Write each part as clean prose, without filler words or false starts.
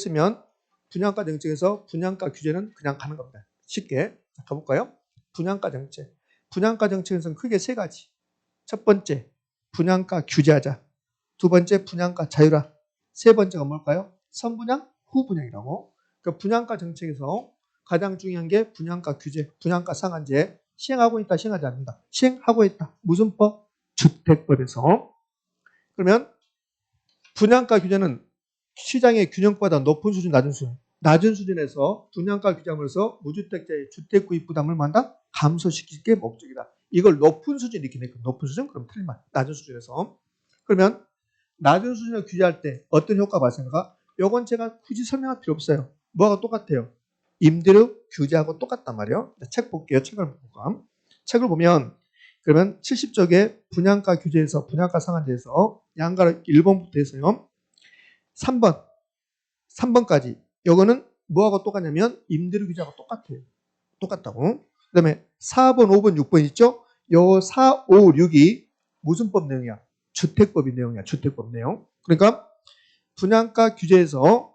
있으면 분양가 정책에서 분양가 규제는 그냥 가는 겁니다. 쉽게 가볼까요? 분양가 정책. 분양가 정책에서는 크게 세 가지. 첫 번째, 분양가 규제하자. 두 번째, 분양가 자율화. 세 번째가 뭘까요? 선분양, 후분양이라고. 그 분양가 정책에서 가장 중요한 게 분양가 규제, 분양가 상한제. 시행하고 있다, 시행하지 않는다. 시행하고 있다. 무슨 법? 주택법에서. 그러면 분양가 규제는 시장의 균형보다 높은 수준, 낮은 수준. 낮은 수준에서 분양가 규제함으로써 무주택자의 주택 구입 부담을 만다 감소시킬 게 목적이다. 이걸 높은 수준 이렇게 내니까 높은 수준 그럼 틀림만 낮은 수준에서. 그러면 낮은 수준을 규제할 때 어떤 효과가 발생할까? 요건 제가 굳이 설명할 필요 없어요. 뭐가 똑같아요? 임대료 규제하고 똑같단 말이에요. 책 볼게요. 책을 볼까? 책을 보면 그러면 70쪽에 분양가 규제에서 분양가 상한제에서 양가로 1번부터 해서요. 3번까지. 요거는 뭐하고 똑같냐면 임대료 규제하고 똑같아요. 똑같다고. 그 다음에 4번, 5번, 6번 있죠? 요 4, 5, 6이 무슨 법 내용이야? 주택법의 내용이야. 주택법 내용. 그러니까 분양가 규제에서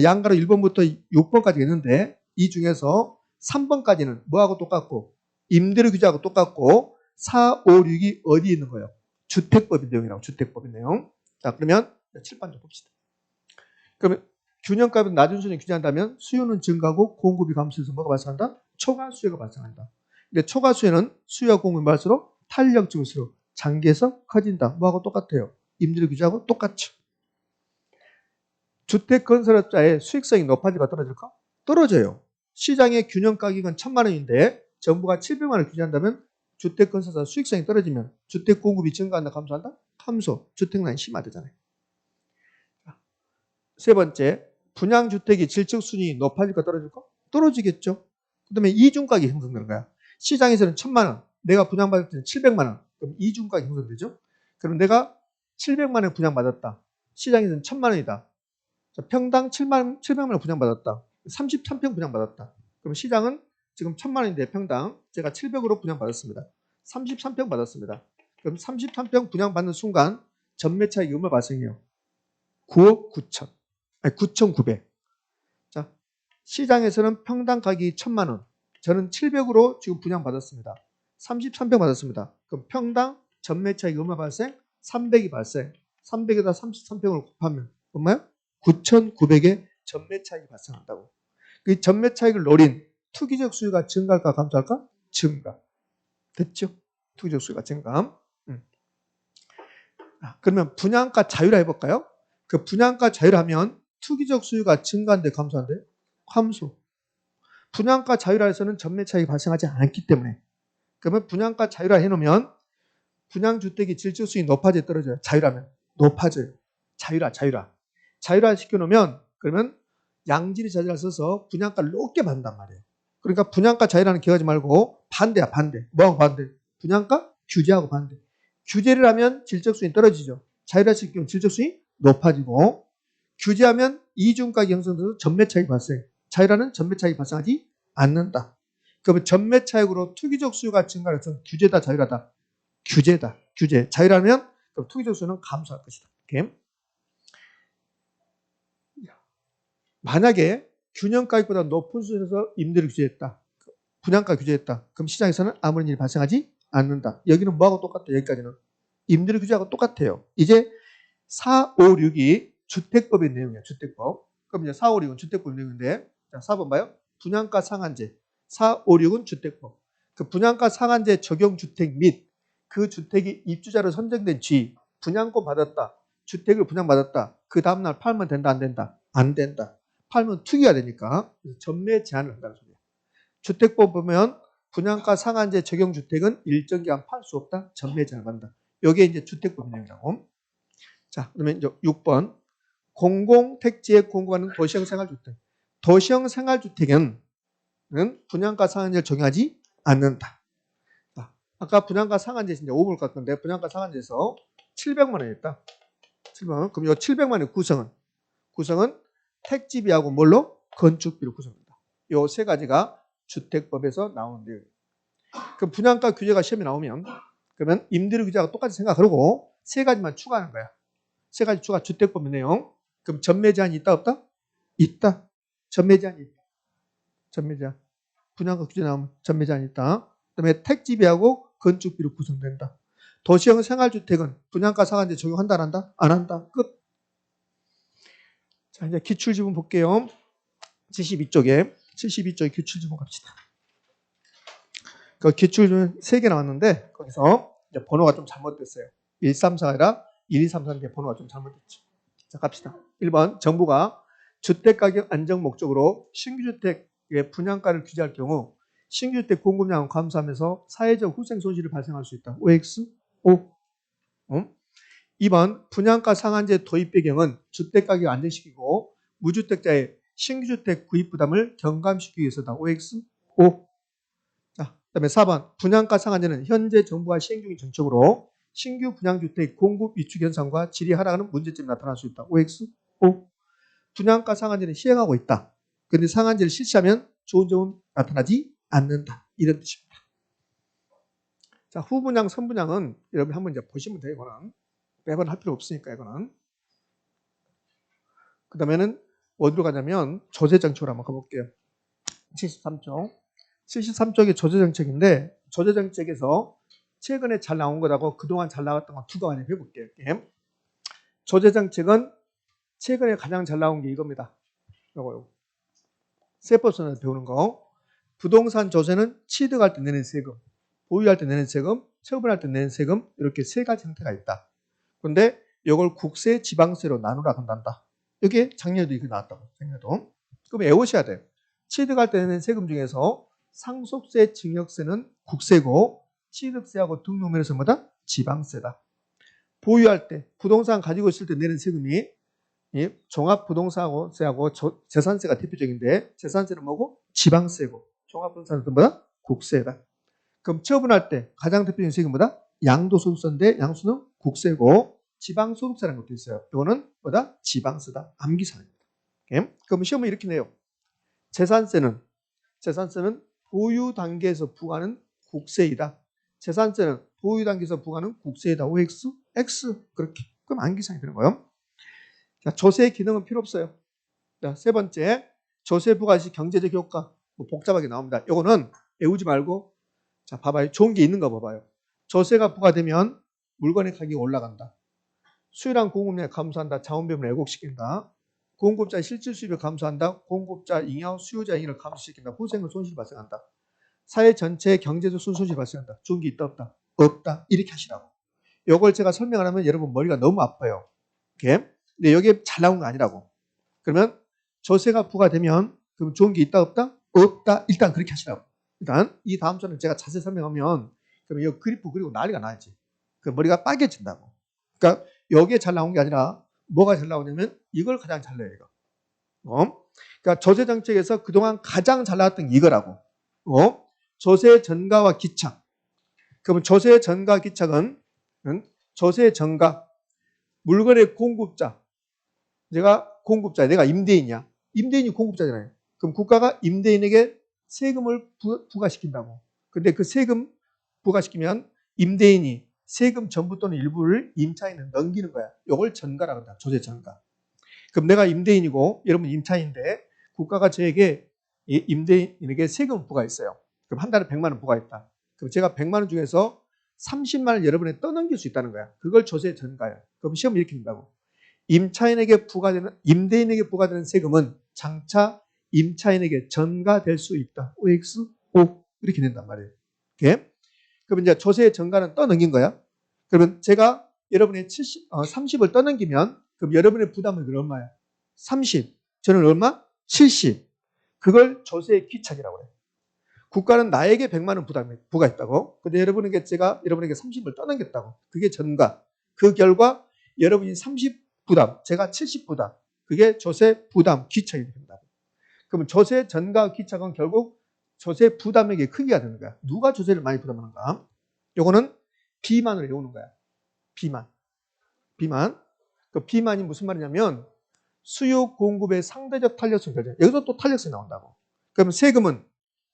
양가로 1번부터 6번까지 있는데 이 중에서 3번까지는 뭐하고 똑같고 임대료 규제하고 똑같고 4, 5, 6이 어디에 있는 거예요? 주택법의 내용이라고. 주택법의 내용. 자, 그러면 7번 좀 봅시다. 그러면 균형값은 낮은 수준에 규제한다면 수요는 증가하고 공급이 감소해서 뭐가 발생한다? 초과 수요가 발생한다. 근데 초과 수요는 수요와 공급이 많을수록 탄력적일수록 장기에서 커진다. 뭐하고 똑같아요? 임대료 규제하고 똑같죠. 주택 건설업자의 수익성이 높아질까 떨어질까? 떨어져요. 시장의 균형 가격은 1,000만 원인데 정부가 700만 원을 규제한다면 주택 건설사 수익성이 떨어지면 주택 공급이 증가한다, 감소한다? 감소. 주택난이 심화되잖아요. 세 번째, 분양주택이 질적 수준이 높아질까 떨어질까? 떨어지겠죠. 그 다음에 이중가격이 형성되는 거야. 시장에서는 1,000만 원, 내가 분양받을 때는 700만 원. 그럼 이중가격이 형성되죠. 그럼 내가 700만 원 분양받았다. 시장에서는 1,000만 원이다. 평당 700만 원 분양받았다. 33평 분양받았다. 그럼 시장은 지금 1,000만 원인데 평당 제가 700으로 분양받았습니다. 33평 받았습니다. 그럼 33평 분양받는 순간 전매 차익이 얼마 발생해요? 9억 9천. 아니 9,900. 자, 시장에서는 평당 가격이 1,000만 원. 저는 700으로 지금 분양받았습니다. 33평 받았습니다. 그럼 평당 전매 차익이 얼마 발생? 300이 발생. 300에다 33평을 곱하면 얼마요? 9,900의 전매 차익이 발생한다고. 그 전매 차익을 노린 투기적 수요가 증가할까 감소할까? 증가. 됐죠? 투기적 수요가 증가. 그러면 분양가 자율화 해볼까요? 그 분양가 자율화하면 투기적 수요가 증가한데 감소한대? 감소. 분양가 자율화에서는 전매 차익이 발생하지 않기 때문에. 그러면 분양가 자율화 해놓으면 분양주택이 질적 수익이 높아져 떨어져요? 자율화하면? 높아져요. 자율화. 자율화 시켜놓으면 그러면 양질의 자재를 써서 분양가를 높게 받는단 말이에요. 그러니까 분양가 자율화는 기하지 말고 반대야, 반대. 뭐하고 반대? 분양가 규제하고 반대. 규제를 하면 질적 수익이 떨어지죠. 자율화 시키면 질적 수익이 높아지고 규제하면 이중가격이 형성돼서 전매 차익이 발생. 자율화는 전매 차익이 발생하지 않는다. 그러면 전매 차익으로 투기적 수요가 증가해서 규제다, 자율화다. 규제다. 규제. 자율화면 그럼 투기적 수요는 감소할 것이다. 이렇게. 만약에 균형가격보다 높은 수준에서 임대를 규제했다. 분양가 규제했다. 그럼 시장에서는 아무런 일이 발생하지 않는다. 여기는 뭐하고 똑같다. 여기까지는. 임대료 규제하고 똑같아요. 이제 4, 5, 6이 주택법의 내용이야. 주택법. 그럼 이제 4, 5, 6은 주택법 내용인데 자, 4번 봐요. 분양가 상한제. 4, 5, 6은 주택법. 그 분양가 상한제 적용 주택 및 그 주택이 입주자로 선정된 지 분양권 받았다. 주택을 분양받았다. 그 다음날 팔면 된다, 안 된다? 안 된다. 팔면 투기가 되니까 전매 제한을 한다는 소리야. 주택법 보면 분양가 상한제 적용 주택은 일정 기간 팔 수 없다. 전매 제한을 받는다. 이게 이제 주택법 내용이라고. 자, 그러면 이제 6번. 공공택지에 공급하는 도시형 생활주택. 도시형 생활주택은 분양가 상한제를 적용하지 않는다. 자, 아까 분양가 상한제 이제 5번을 갈 건데 분양가 상한제에서 700만 원이었다. 700만 원. 그럼 이 700만 원의 구성은 택지비하고 뭘로? 건축비로 구성합니다. 이 세 가지가 주택법에서 나오는데요. 그럼 분양가 규제가 시험에 나오면 그러면 임대료 규제하고 똑같이 생각하고 세 가지만 추가하는 거야. 세 가지 추가 주택법의 내용. 그럼 전매 제한이 있다 없다? 있다. 전매 제한이 있다. 전매 제한. 분양가 규제 나오면 전매 제한이 있다. 그다음에 택지비하고 건축비로 구성된다. 도시형 생활주택은 분양가 상한제 적용한다 안 한다? 안 한다. 끝. 자, 이제 기출지문 볼게요. 72쪽에 기출지문 갑시다. 그 기출지문 3개 나왔는데 거기서 이제 번호가 좀 잘못됐어요. 134가 아니라 1234인데 번호가 좀 잘못됐죠. 자, 갑시다. 1번 정부가 주택가격 안정 목적으로 신규주택의 분양가를 규제할 경우 신규주택 공급량은 감소하면서 사회적 후생 손실이 발생할 수 있다. OX? O. 2번 분양가 상한제 도입 배경은 주택가격 안정시키고 무주택자의 신규주택 구입 부담을 경감시키기 위해서다. OX? O. 자, 그다음에 4번 분양가 상한제는 현재 정부가 시행 중인 정책으로 신규 분양주택 공급 위축 현상과 질이 하락하는 문제점이 나타날 수 있다. OX? O. 분양가 상한제는 시행하고 있다. 그런데 상한제를 실시하면 좋은 점은 나타나지 않는다. 이런 뜻입니다. 자, 후분양, 선분양은 여러분 한번 이제 보시면 돼요. 이거는 매번 할 필요 없으니까 이거는. 그 다음에는 어디로 가냐면 조세정책으로 한번 가볼게요. 73쪽. 73쪽이 조세정책인데 조세정책에서 최근에 잘 나온 거라고 그동안 잘 나왔던 거 두 가지 해볼게요. 조세정책은 최근에 가장 잘 나온 게 이겁니다. 요거. 세법선에서 배우는 거. 부동산 조세는 취득할 때 내는 세금, 보유할 때 내는 세금, 처분할 때 내는 세금 이렇게 세 가지 형태가 있다. 그런데 이걸 국세, 지방세로 나누라 한단다. 이게 작년에도 이렇게 나왔다고. 작년에도. 그럼 외우셔야 돼요. 취득할 때 내는 세금 중에서 상속세, 증여세는 국세고 취득세하고 등록면에서 뭐다? 지방세다. 보유할 때 부동산 가지고 있을 때 내는 세금이 이 종합부동산세하고 재산세가 대표적인데 재산세는 뭐고? 지방세고 종합부동산세는 뭐다? 국세다. 그럼 처분할 때 가장 대표적인 세금이 뭐다? 양도소득세인데 양수는 국세고 지방소득세라는 것도 있어요. 이거는 뭐다? 지방세다. 암기사항입니다. 그럼 시험은 이렇게 내요. 재산세는 보유 단계에서 부과하는 국세이다. 재산세는 보유 단계에서 부과하는 국세이다. OX? X. 그렇게. 그럼 암기사항이 되는 거예요. 자, 조세 기능은 필요 없어요. 자, 세 번째, 조세 부과 시 경제적 효과. 뭐 복잡하게 나옵니다. 이거는 외우지 말고, 자, 봐봐요. 좋은 게 있는 거 봐봐요. 조세가 부과되면 물건의 가격이 올라간다. 수요랑 공급량이 감소한다. 자원비용을 왜곡시킨다. 공급자 실질 수입이 감소한다. 공급자 잉여, 수요자 잉여를 감소시킨다. 후생은 손실이 발생한다. 사회 전체의 경제적 손실이 발생한다. 좋은 게 있다 없다? 없다. 이렇게 하시라고. 이걸 제가 설명을 하면 여러분 머리가 너무 아파요. 이렇게. 근데 여기에 잘 나온 거 아니라고. 그러면 조세가 부과되면 그럼 좋은 게 있다 없다? 없다. 일단 그렇게 하시라고. 일단 이 다음 주는 제가 자세히 설명하면 그럼 이 그래프 그리고 난리가 나지. 그 머리가 빨개진다고. 그러니까 여기에 잘 나온 게 아니라 뭐가 잘 나오냐면 이걸 가장 잘 나요. 이거. 그러니까 조세 정책에서 그동안 가장 잘 나왔던 게 이거라고. 조세 전가와 기착. 그러면 조세 전가 기착은 조세 전가 물건의 공급자. 내가 임대인이야. 임대인이 공급자잖아요. 그럼 국가가 임대인에게 세금을 부과시킨다고. 근데 그 세금 부과시키면 임대인이 세금 전부 또는 일부를 임차인에 넘기는 거야. 이걸 전가라고 한다. 조세 전가. 그럼 내가 임대인이고 여러분 임차인인데 국가가 저에게 임대인에게 세금을 부과했어요. 그럼 한 달에 100만 원 부과했다. 그럼 제가 100만 원 중에서 30만 원 여러분에 떠넘길 수 있다는 거야. 그걸 조세 전가야. 그럼 시험 이렇게 된다고. 임차인에게 부과되는 임대인에게 부과되는 세금은 장차 임차인에게 전가될 수 있다. OX, O 이렇게 된단 말이에요. 이렇게. 그럼 이제 조세 전가는 떠넘긴 거야. 그러면 제가 여러분의 30을 떠넘기면 그럼 여러분의 부담은 얼마야? 30. 저는 얼마? 70. 그걸 조세 기착이라고 해요. 국가는 나에게 100만 원 부과했다고. 근데 제가 여러분에게 30을 떠넘겼다고. 그게 전가. 그 결과 여러분이 30 부담, 제가 70 부담. 그게 조세 부담 기착이 된다. 그러면 조세 전가 기착은 결국 조세 부담액의 크기가 되는 거야. 누가 조세를 많이 부담하는가? 요거는 비만을 외우는 거야. 비만. 그 비만이 무슨 말이냐면 수요 공급의 상대적 탄력성 결정. 여기서 또 탄력성이 나온다고. 그러면 세금은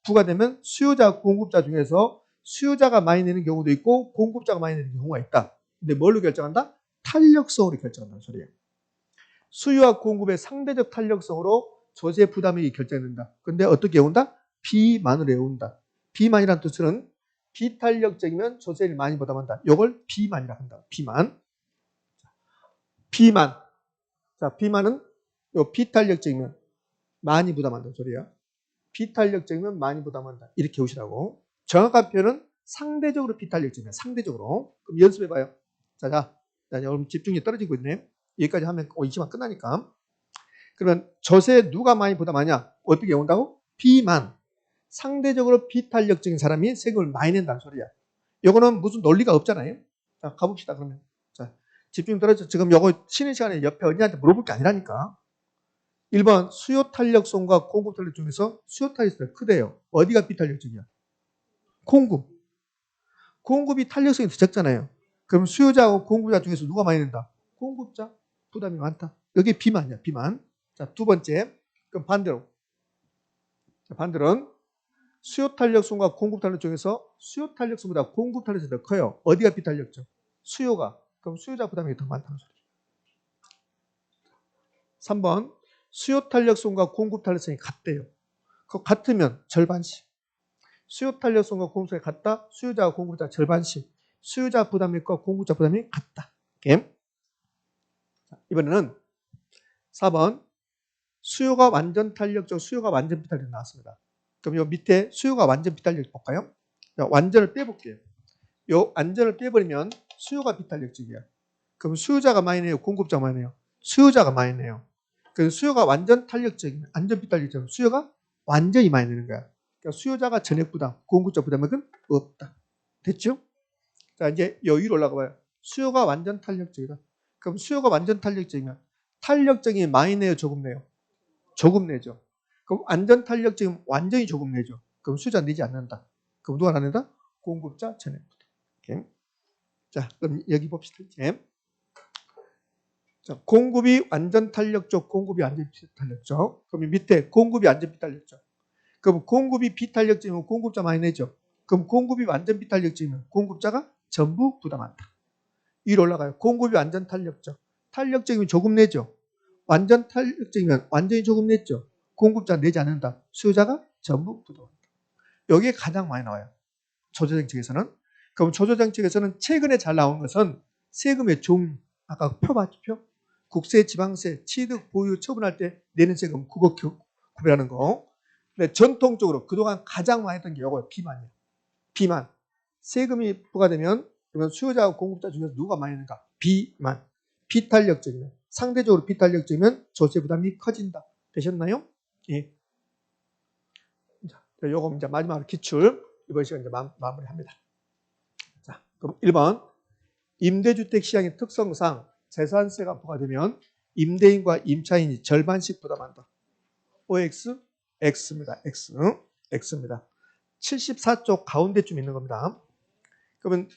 부과되면 수요자, 공급자 중에서 수요자가 많이 내는 경우도 있고 공급자가 많이 내는 경우가 있다. 근데 뭘로 결정한다? 탄력성으로 결정한다는 소리예요. 수요와 공급의 상대적 탄력성으로 조세 부담이 결정된다. 근데 어떻게 외운다? 비만으로 외운다. 비만이란 뜻은 비탄력적이면 조세를 많이 부담한다. 이걸 비만이라 한다. 비만. 비만. 자, 비만은 요 비탄력적이면 많이 부담한다 소리야. 비탄력적이면 많이 부담한다. 이렇게 오시라고. 정확한 표현은 상대적으로 비탄력적이면 상대적으로. 그럼 연습해봐요. 자, 여러분 집중력이 떨어지고 있네. 여기까지 하면 20만 끝나니까. 그러면 조세 누가 많이 부담하냐? 어떻게 외운다고? 비만. 상대적으로 비탄력적인 사람이 세금을 많이 낸다는 소리야. 요거는 무슨 논리가 없잖아요. 자, 가봅시다, 그러면. 자, 집중 떨어져. 지금 요거 쉬는 시간에 옆에 언니한테 물어볼 게 아니라니까. 1번, 수요 탄력성과 공급 탄력 중에서 수요 탄력성이 크대요. 어디가 비탄력적이야? 공급. 공급이 탄력성이 더 적잖아요. 그럼 수요자하고 공급자 중에서 누가 많이 낸다? 공급자. 부담이 많다. 여기 비만이야, 비만. 자, 두 번째. 그럼 반대로. 반대로는 수요 탄력성과 공급 탄력 중에서 수요 탄력성보다 공급 탄력성이 더 커요. 어디가 비탄력적? 수요가. 그럼 수요자 부담이 더 많다는 소리죠. 3번. 수요 탄력성과 공급 탄력성이 같대요. 같으면 절반씩. 수요 탄력성과 공급성이 같다. 수요자와 공급자 절반씩. 수요자 부담과 공급자 부담이 같다. 오케이? 이번에는 4번. 수요가 완전 탄력적, 수요가 완전 비탄력 나왔습니다. 그럼 요 밑에 수요가 완전 비탄력 볼까요? 자, 완전을 빼볼게요. 요 완전을 빼버리면 수요가 비탄력적이야. 그럼 수요자가 많이 내요? 공급자가 많이 내요? 수요자가 많이 내요. 그래서 수요가 완전 탄력적이면, 완전 비탄력적이면 수요가 완전히 많이 내는 거야. 그러니까 수요자가 전액 부담, 공급자 부담액은 없다. 됐죠? 자, 이제 요 위로 올라가 봐요. 수요가 완전 탄력적이다. 그럼 수요가 완전 탄력적이면 탄력적인 많이 내요? 조금 내요? 조금 내죠. 그럼 완전 탄력적이면 완전히 조금 내죠. 그럼 수요자 내지 않는다. 그럼 누가 나눈다? 공급자 전액 부담. 오케이. 자, 그럼 여기 봅시다. 이제. 자, 공급이 완전 탄력적, 공급이 완전 비탄력적. 그럼 밑에 공급이 완전 비탄력적. 그럼 공급이 비탄력적이면 공급자 많이 내죠. 그럼 공급이 완전 비탄력적이면 공급자가 전부 부담한다. 위로 올라가요. 공급이 완전 탄력적. 탄력적이면 조금 내죠. 완전 탄력적이면 완전히 조금 냈죠. 공급자 내지 않는다. 수요자가 전부 부담한다. 여기에 가장 많이 나와요. 조조정책에서는. 그럼 조조정책에서는 최근에 잘 나온 것은 세금의 종류. 아까 표 봤죠? 표? 국세, 지방세, 취득, 보유, 처분할 때 내는 세금 그거 구별하는 거. 근데 전통적으로 그동안 가장 많이 했던 게 이거예요. 비만이에요. 비만. 세금이 부과되면 그러면 수요자와 공급자 중에서 누가 많이 내는가? 비만. 비탄력적이면. 상대적으로 비탄력적이면 조세 부담이 커진다. 되셨나요? 예. 자, 요거 이제 마지막으로 기출. 이번 시간 이제 마무리합니다. 자, 그럼 1번. 임대주택 시장의 특성상 재산세가 부과되면 임대인과 임차인이 절반씩 부담한다. OX, X입니다. X. X입니다. 74쪽 가운데쯤 있는 겁니다. 그러면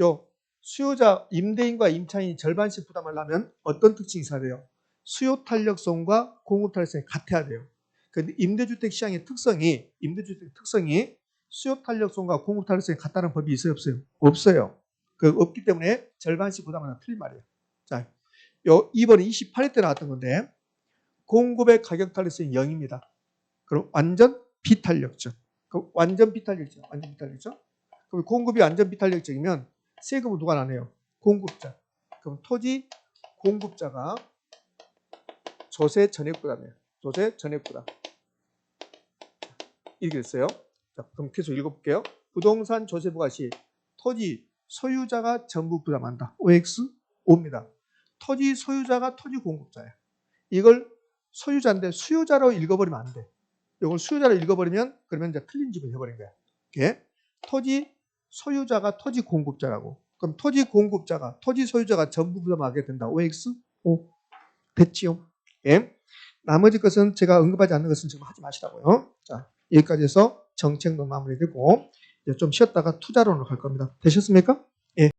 요 수요자, 임대인과 임차인이 절반씩 부담하려면 어떤 특징이 있어야 돼요? 수요 탄력성과 공급 탄력성이 같아야 돼요. 그런데 임대주택 시장의 특성이, 수요 탄력성과 공급 탄력성이 같다는 법이 있어요? 없어요? 없어요. 없기 때문에 절반씩 부담하는 틀린 말이에요. 자, 요 2번에 28회 때 나왔던 건데, 공급의 가격 탄력성이 0입니다. 그럼 완전 비탄력적. 그럼 완전 비탄력적. 그럼 공급이 완전 비탄력적이면 세금은 누가 나네요? 공급자. 그럼 토지 공급자가 조세 전액 부담이에요. 조세 전액 부담. 이렇게 됐어요. 자, 그럼 계속 읽어볼게요. 부동산 조세 부과 시 토지 소유자가 전부 부담한다. OX? O입니다. 토지 소유자가 토지 공급자예요. 이걸 소유자인데 수요자로 읽어버리면 안 돼. 이걸 수요자로 읽어버리면 그러면 이제 틀린 집을 해버린 거야. 이렇게 토지 소유자가 토지 공급자라고. 그럼 토지 공급자가 토지 소유자가 전부 부담하게 된다. OX? O. 됐지요? 예. 나머지 것은 제가 언급하지 않는 것은 지금 하지 마시라고요. 자, 여기까지 해서 정책론 마무리되고 이제 좀 쉬었다가 투자론으로 갈 겁니다. 되셨습니까?